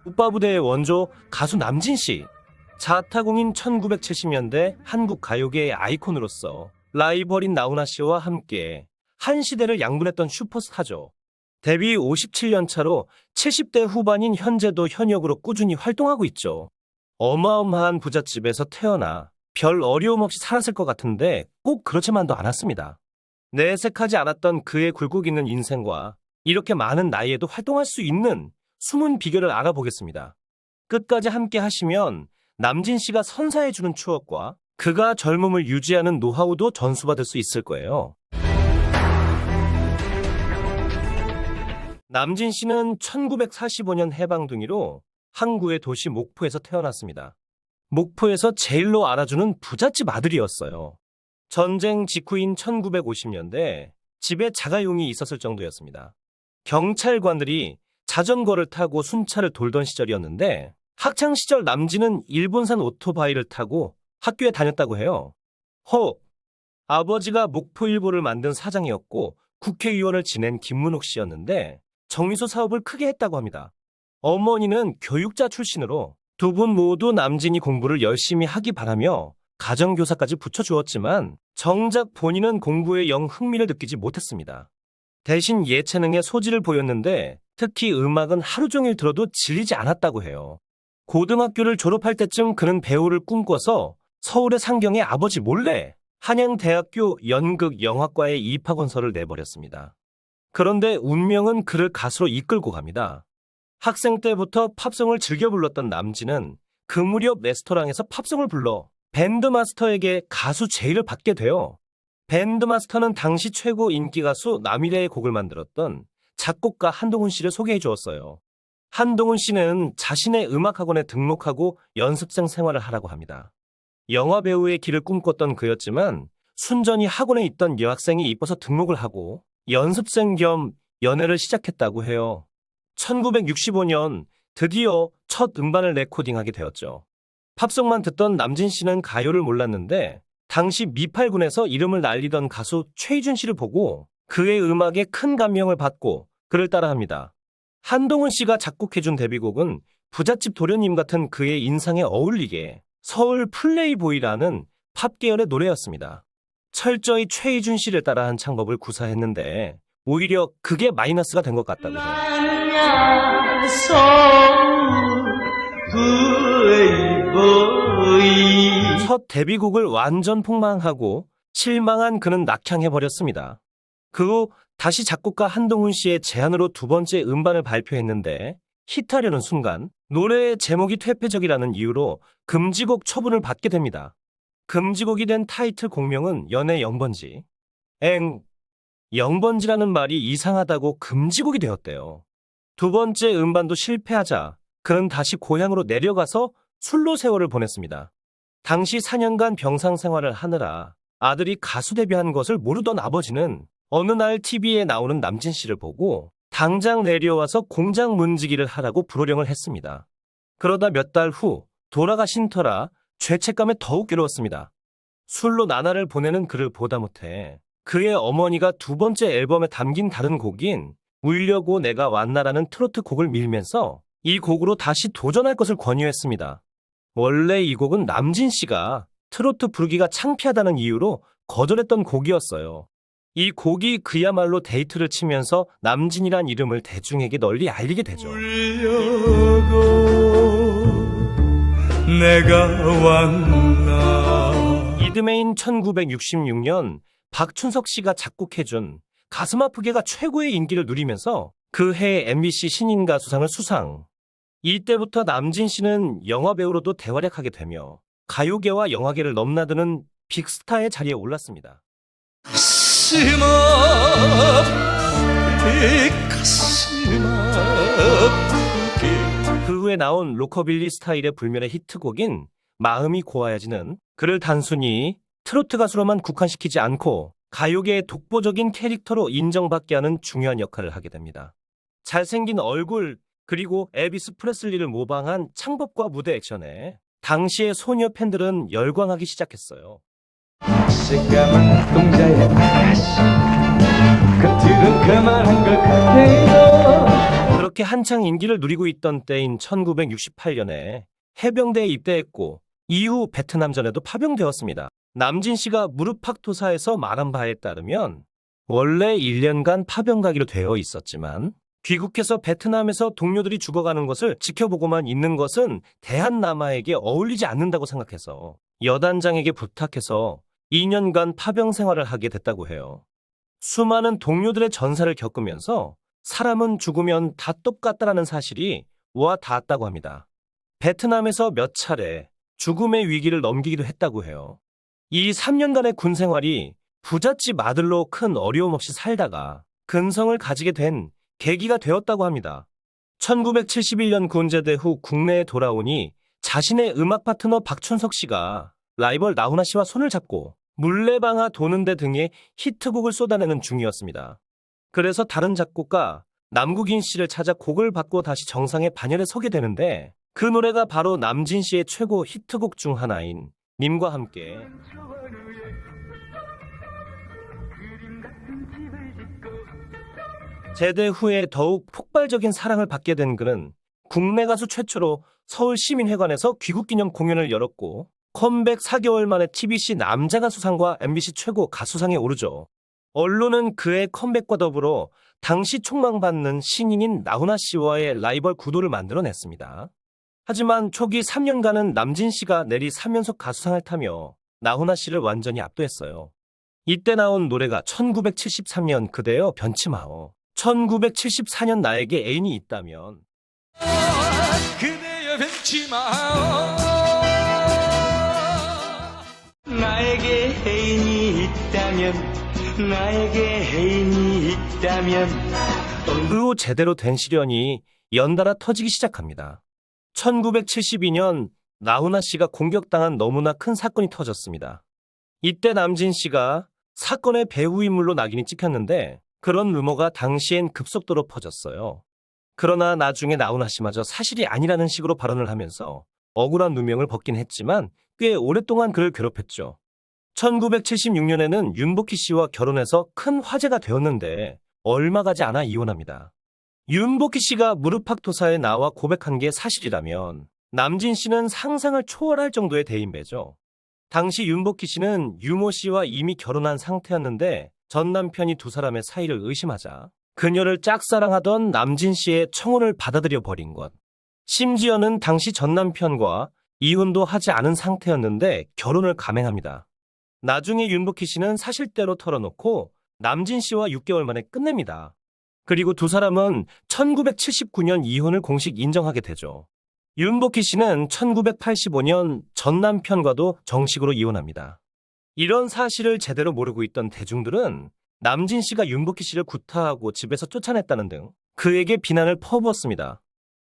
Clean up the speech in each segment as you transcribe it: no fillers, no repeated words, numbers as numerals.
오빠부대의 원조 가수 남진씨. 자타공인 1970년대 한국 가요계의 아이콘으로서 라이벌인 나훈아씨와 함께 한 시대를 양분했던 슈퍼스타죠. 데뷔 57년 차로 70대 후반인 현재도 현역으로 꾸준히 활동하고 있죠. 어마어마한 부잣집에서 태어나 별 어려움 없이 살았을 것 같은데 꼭 그렇지만도 않았습니다. 내색하지 않았던 그의 굴곡 있는 인생과 이렇게 많은 나이에도 활동할 수 있는 숨은 비결을 알아보겠습니다. 끝까지 함께 하시면 남진 씨가 선사해주는 추억과 그가 젊음을 유지하는 노하우도 전수받을 수 있을 거예요. 남진 씨는 1945년 해방둥이로 항구의 도시 목포에서 태어났습니다. 목포에서 제일로 알아주는 부잣집 아들이었어요. 전쟁 직후인 1950년대 집에 자가용이 있었을 정도였습니다. 경찰관들이 자전거를 타고 순찰을 돌던 시절이었는데 학창시절 남진은 일본산 오토바이를 타고 학교에 다녔다고 해요. 아버지가 목포일보를 만든 사장이었고 국회의원을 지낸 김문옥 씨였는데 정미소 사업을 크게 했다고 합니다. 어머니는 교육자 출신으로 두 분 모두 남진이 공부를 열심히 하기 바라며 가정교사까지 붙여주었지만 정작 본인은 공부에 영 흥미를 느끼지 못했습니다. 대신 예체능에 소질을 보였는데 특히 음악은 하루 종일 들어도 질리지 않았다고 해요. 고등학교를 졸업할 때쯤 그는 배우를 꿈꿔서 서울의 상경에 아버지 몰래 한양대학교 연극영화과에 입학원서를 내버렸습니다. 그런데 운명은 그를 가수로 이끌고 갑니다. 학생 때부터 팝송을 즐겨 불렀던 남진은 그 무렵 레스토랑에서 팝송을 불러 밴드마스터에게 가수 제의를 받게 돼요. 밴드마스터는 당시 최고 인기 가수 남일의 곡을 만들었던 작곡가 한동훈 씨를 소개해 주었어요. 한동훈 씨는 자신의 음악학원에 등록하고 연습생 생활을 하라고 합니다. 영화배우의 길을 꿈꿨던 그였지만 순전히 학원에 있던 여학생이 이뻐서 등록을 하고 연습생 겸 연애를 시작했다고 해요. 1965년 드디어 첫 음반을 레코딩하게 되었죠. 팝송만 듣던 남진 씨는 가요를 몰랐는데 당시 미팔군에서 이름을 날리던 가수 최희준 씨를 보고 그의 음악에 큰 감명을 받고 그를 따라합니다. 한동훈 씨가 작곡해준 데뷔곡은 부잣집 도련님 같은 그의 인상에 어울리게 서울 플레이보이라는 팝 계열의 노래였습니다. 철저히 최희준 씨를 따라한 창법을 구사했는데 오히려 그게 마이너스가 된 것 같다고 해요. 첫 데뷔곡을 완전 폭망하고 실망한 그는 낙향해버렸습니다. 그 후 다시 작곡가 한동훈 씨의 제안으로 두 번째 음반을 발표했는데 히트하려는 순간 노래의 제목이 퇴폐적이라는 이유로 금지곡 처분을 받게 됩니다. 금지곡이 된 타이틀 곡명은 연애 0번지. 영번지라는 말이 이상하다고 금지곡이 되었대요. 두 번째 음반도 실패하자 그는 다시 고향으로 내려가서 술로 세월을 보냈습니다. 당시 4년간 병상 생활을 하느라 아들이 가수 데뷔한 것을 모르던 아버지는 어느 날 TV에 나오는 남진 씨를 보고 당장 내려와서 공장 문지기를 하라고 불호령을 했습니다. 그러다 몇 달 후 돌아가신 터라 죄책감에 더욱 괴로웠습니다. 술로 나날을 보내는 그를 보다 못해 그의 어머니가 두 번째 앨범에 담긴 다른 곡인 울려고 내가 왔나라는 트로트 곡을 밀면서 이 곡으로 다시 도전할 것을 권유했습니다. 원래 이 곡은 남진 씨가 트로트 부르기가 창피하다는 이유로 거절했던 곡이었어요. 이 곡이 그야말로 데이트를 치면서 남진이란 이름을 대중에게 널리 알리게 되죠. 울려고 내가 왔나. 이듬해인 1966년 박춘석 씨가 작곡해준 가슴 아프게가 최고의 인기를 누리면서 그 해 MBC 신인가수상을 수상. 이때부터 남진 씨는 영화배우로도 대활약하게 되며 가요계와 영화계를 넘나드는 빅스타의 자리에 올랐습니다. 가슴 아프게 가슴 아프게. 그 후에 나온 로커빌리 스타일의 불멸의 히트곡인 마음이 고와야지는 그를 단순히 트로트 가수로만 국한시키지 않고 가요계의 독보적인 캐릭터로 인정받게 하는 중요한 역할을 하게 됩니다. 잘생긴 얼굴 그리고 엘비스 프레슬리를 모방한 창법과 무대 액션에 당시의 소녀 팬들은 열광하기 시작했어요. 새까만 동자의 아가씨 겉으론 그만한 것 같아요. 그렇게 한창 인기를 누리고 있던 때인 1968년에 해병대에 입대했고 이후 베트남전에도 파병되었습니다. 남진 씨가 무릎팍토사에서 말한 바에 따르면 원래 1년간 파병 가기로 되어 있었지만 귀국해서 베트남에서 동료들이 죽어가는 것을 지켜보고만 있는 것은 대한남아에게 어울리지 않는다고 생각해서 여단장에게 부탁해서 2년간 파병 생활을 하게 됐다고 해요. 수많은 동료들의 전사를 겪으면서 사람은 죽으면 다 똑같다라는 사실이 와 닿았다고 합니다. 베트남에서 몇 차례 죽음의 위기를 넘기기도 했다고 해요. 이 3년간의 군 생활이 부잣집 아들로 큰 어려움 없이 살다가 근성을 가지게 된 계기가 되었다고 합니다. 1971년 군제대 후 국내에 돌아오니 자신의 음악 파트너 박춘석 씨가 라이벌 나훈아 씨와 손을 잡고 물레방아 도는데 등의 히트곡을 쏟아내는 중이었습니다. 그래서 다른 작곡가 남국인 씨를 찾아 곡을 바꿔 다시 정상의 반열에 서게 되는데 그 노래가 바로 남진 씨의 최고 히트곡 중 하나인 님과 함께. 제대 후에 더욱 폭발적인 사랑을 받게 된 그는 국내 가수 최초로 서울시민회관에서 귀국기념 공연을 열었고 컴백 4개월 만에 TBC 남자가수상과 MBC 최고 가수상에 오르죠. 언론은 그의 컴백과 더불어 당시 촉망받는 신인인 나훈아 씨와의 라이벌 구도를 만들어냈습니다. 하지만 초기 3년간은 남진 씨가 내리 3연속 가수상을 타며 나훈아 씨를 완전히 압도했어요. 이때 나온 노래가 1973년 그대여 변치마오, 1974년 나에게 애인이 있다면, 그대여 벤치마오 나에게 애인이 있다면 나에게 애인이 있다면 그 후 제대로 된 시련이 연달아 터지기 시작합니다. 1972년 나훈아 씨가 공격당한 너무나 큰 사건이 터졌습니다. 이때 남진 씨가 사건의 배후 인물로 낙인이 찍혔는데 그런 루머가 당시엔 급속도로 퍼졌어요. 그러나 나중에 나훈아 씨마저 사실이 아니라는 식으로 발언을 하면서 억울한 누명을 벗긴 했지만 꽤 오랫동안 그를 괴롭혔죠. 1976년에는 윤복희 씨와 결혼해서 큰 화제가 되었는데 얼마 가지 않아 이혼합니다. 윤복희 씨가 무릎팍토사에 나와 고백한 게 사실이라면 남진 씨는 상상을 초월할 정도의 대인배죠. 당시 윤복희 씨는 유모 씨와 이미 결혼한 상태였는데 전 남편이 두 사람의 사이를 의심하자 그녀를 짝사랑하던 남진 씨의 청혼을 받아들여 버린 것. 심지어는 당시 전 남편과 이혼도 하지 않은 상태였는데 결혼을 감행합니다. 나중에 윤복희 씨는 사실대로 털어놓고 남진 씨와 6개월 만에 끝냅니다. 그리고 두 사람은 1979년 이혼을 공식 인정하게 되죠. 윤복희 씨는 1985년 전 남편과도 정식으로 이혼합니다. 이런 사실을 제대로 모르고 있던 대중들은 남진 씨가 윤복희 씨를 구타하고 집에서 쫓아냈다는 등 그에게 비난을 퍼부었습니다.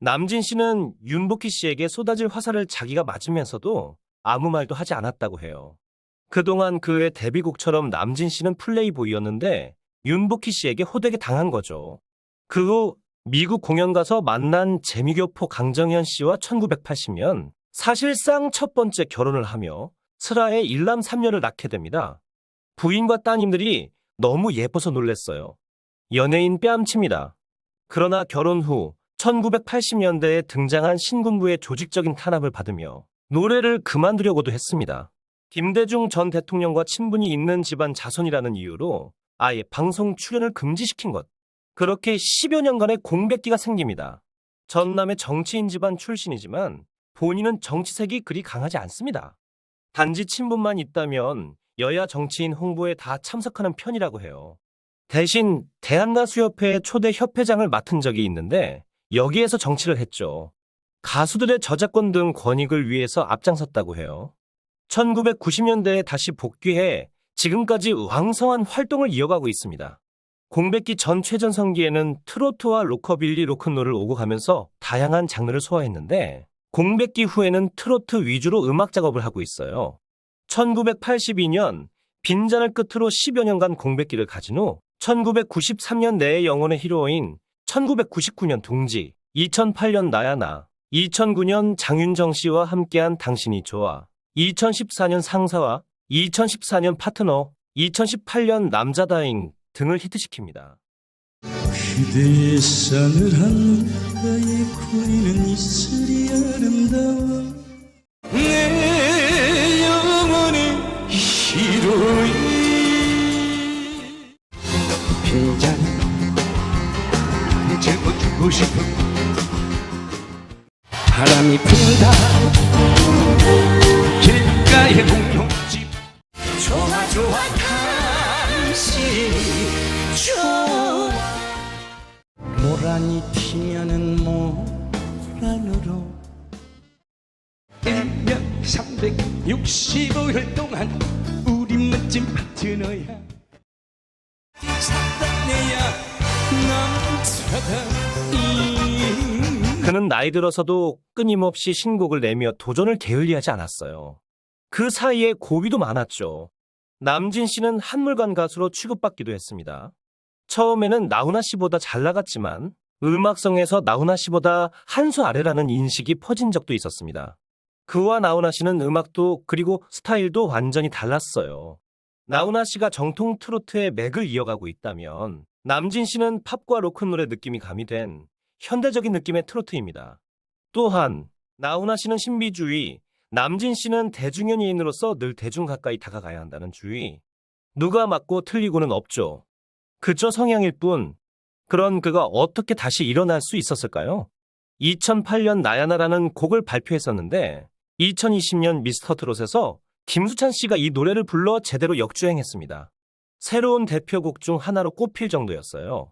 남진 씨는 윤복희 씨에게 쏟아질 화살을 자기가 맞으면서도 아무 말도 하지 않았다고 해요. 그동안 그의 데뷔곡처럼 남진 씨는 플레이보이였는데 윤복희 씨에게 호되게 당한 거죠. 그 후 미국 공연 가서 만난 재미교포 강정현 씨와 1980년 사실상 첫 번째 결혼을 하며 슬하에 일남 3녀를 낳게 됩니다. 부인과 따님들이 너무 예뻐서 놀랬어요. 연예인 뺨칩니다. 그러나 결혼 후 1980년대에 등장한 신군부의 조직적인 탄압을 받으며 노래를 그만두려고도 했습니다. 김대중 전 대통령과 친분이 있는 집안 자손이라는 이유로 아예 방송 출연을 금지시킨 것. 그렇게 10여 년간의 공백기가 생깁니다. 전남의 정치인 집안 출신이지만 본인은 정치색이 그리 강하지 않습니다. 단지 친분만 있다면 여야 정치인 홍보에 다 참석하는 편이라고 해요. 대신 대한가수협회의 초대 협회장을 맡은 적이 있는데 여기에서 정치를 했죠. 가수들의 저작권 등 권익을 위해서 앞장섰다고 해요. 1990년대에 다시 복귀해 지금까지 왕성한 활동을 이어가고 있습니다. 공백기 전 최전성기에는 트로트와 로커빌리, 로큰롤을 오고 가면서 다양한 장르를 소화했는데 공백기 후에는 트로트 위주로 음악 작업을 하고 있어요. 1982년 빈잔을 끝으로 10여 년간 공백기를 가진 후 1993년 내의 영혼의 히로인, 1999년 둥지, 2008년 나야나, 2009년 장윤정 씨와 함께한 당신이 좋아, 2014년 상사와 2014년 파트너, 2018년 남자다잉 등을 히트시킵니다. 그대의 싸늘한 눈가에 고이는 이슬이 아름다워 내 영혼의 히로인 빈잔 즐거주고 싶어 바람이 분다 길가의 공룡집 좋아 좋아 당신 좋아 모란이 튀면은 모란으로 1년 365일 동안 우리 멋진 파트너야 사랑해야 남자다 그는 나이 들어서도 끊임없이 신곡을 내며 도전을 게을리하지 않았어요. 그 사이에 고비도 많았죠. 남진 씨는 한물간 가수로 취급받기도 했습니다. 처음에는 나훈아 씨보다 잘 나갔지만 음악성에서 나훈아 씨보다 한 수 아래라는 인식이 퍼진 적도 있었습니다. 그와 나훈아 씨는 음악도 그리고 스타일도 완전히 달랐어요. 나훈아 씨가 정통 트로트의 맥을 이어가고 있다면 남진 씨는 팝과 로큰롤의 느낌이 가미된 현대적인 느낌의 트로트입니다. 또한 나훈아 씨는 신비주의, 남진 씨는 대중연예인으로서 늘 대중 가까이 다가가야 한다는 주의. 누가 맞고 틀리고는 없죠. 그저 성향일 뿐. 그런 그가 어떻게 다시 일어날 수 있었을까요? 2008년 나야나라는 곡을 발표했었는데 2020년 미스터트롯에서 김수찬 씨가 이 노래를 불러 제대로 역주행했습니다. 새로운 대표곡 중 하나로 꼽힐 정도였어요.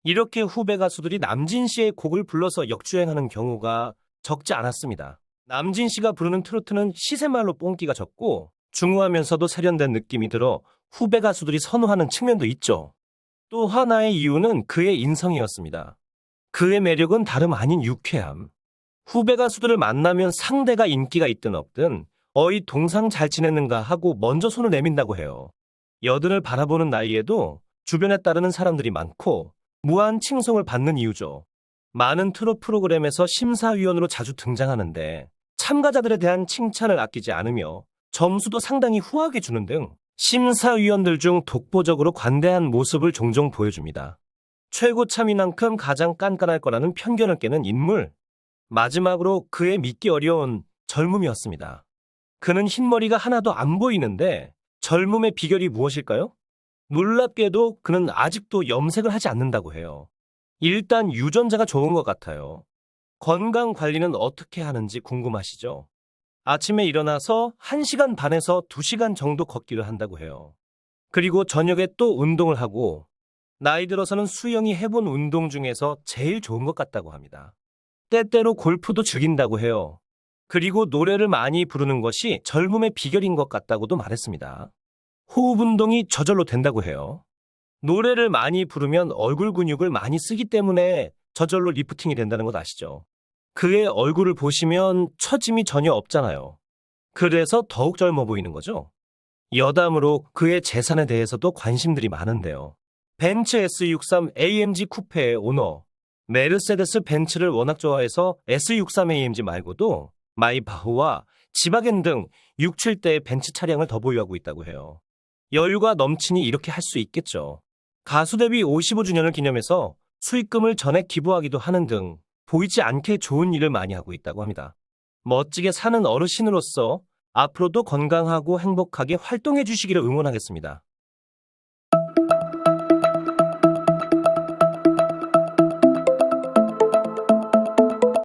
이렇게 후배 가수들이 남진 씨의 곡을 불러서 역주행하는 경우가 적지 않았습니다. 남진 씨가 부르는 트로트는 시세말로 뽕기가 적고 중후하면서도 세련된 느낌이 들어 후배 가수들이 선호하는 측면도 있죠. 또 하나의 이유는 그의 인성이었습니다. 그의 매력은 다름 아닌 유쾌함. 후배 가수들을 만나면 상대가 인기가 있든 없든 어이 동상 잘 지냈는가 하고 먼저 손을 내민다고 해요. 여든을 바라보는 나이에도 주변에 따르는 사람들이 많고 무한 칭송을 받는 이유죠. 많은 트롯 프로그램에서 심사위원으로 자주 등장하는데 참가자들에 대한 칭찬을 아끼지 않으며 점수도 상당히 후하게 주는 등 심사위원들 중 독보적으로 관대한 모습을 종종 보여줍니다. 최고 참인만큼 가장 깐깐할 거라는 편견을 깨는 인물. 마지막으로 그의 믿기 어려운 젊음이었습니다. 그는 흰머리가 하나도 안 보이는데 젊음의 비결이 무엇일까요? 놀랍게도 그는 아직도 염색을 하지 않는다고 해요. 일단 유전자가 좋은 것 같아요. 건강 관리는 어떻게 하는지 궁금하시죠? 아침에 일어나서 1시간 반에서 2시간 정도 걷기를 한다고 해요. 그리고 저녁에 또 운동을 하고 나이 들어서는 수영이 해본 운동 중에서 제일 좋은 것 같다고 합니다. 때때로 골프도 즐긴다고 해요. 그리고 노래를 많이 부르는 것이 젊음의 비결인 것 같다고도 말했습니다. 호흡 운동이 저절로 된다고 해요. 노래를 많이 부르면 얼굴 근육을 많이 쓰기 때문에 저절로 리프팅이 된다는 것 아시죠? 그의 얼굴을 보시면 처짐이 전혀 없잖아요. 그래서 더욱 젊어 보이는 거죠. 여담으로 그의 재산에 대해서도 관심들이 많은데요. 벤츠 S63 AMG 쿠페의 오너, 메르세데스 벤츠를 워낙 좋아해서 S63 AMG 말고도 마이바흐와 지바겐 등 6, 7대의 벤츠 차량을 더 보유하고 있다고 해요. 여유가 넘치니 이렇게 할 수 있겠죠. 가수 데뷔 55주년을 기념해서 수익금을 전액 기부하기도 하는 등 보이지 않게 좋은 일을 많이 하고 있다고 합니다. 멋지게 사는 어르신으로서 앞으로도 건강하고 행복하게 활동해 주시기를 응원하겠습니다.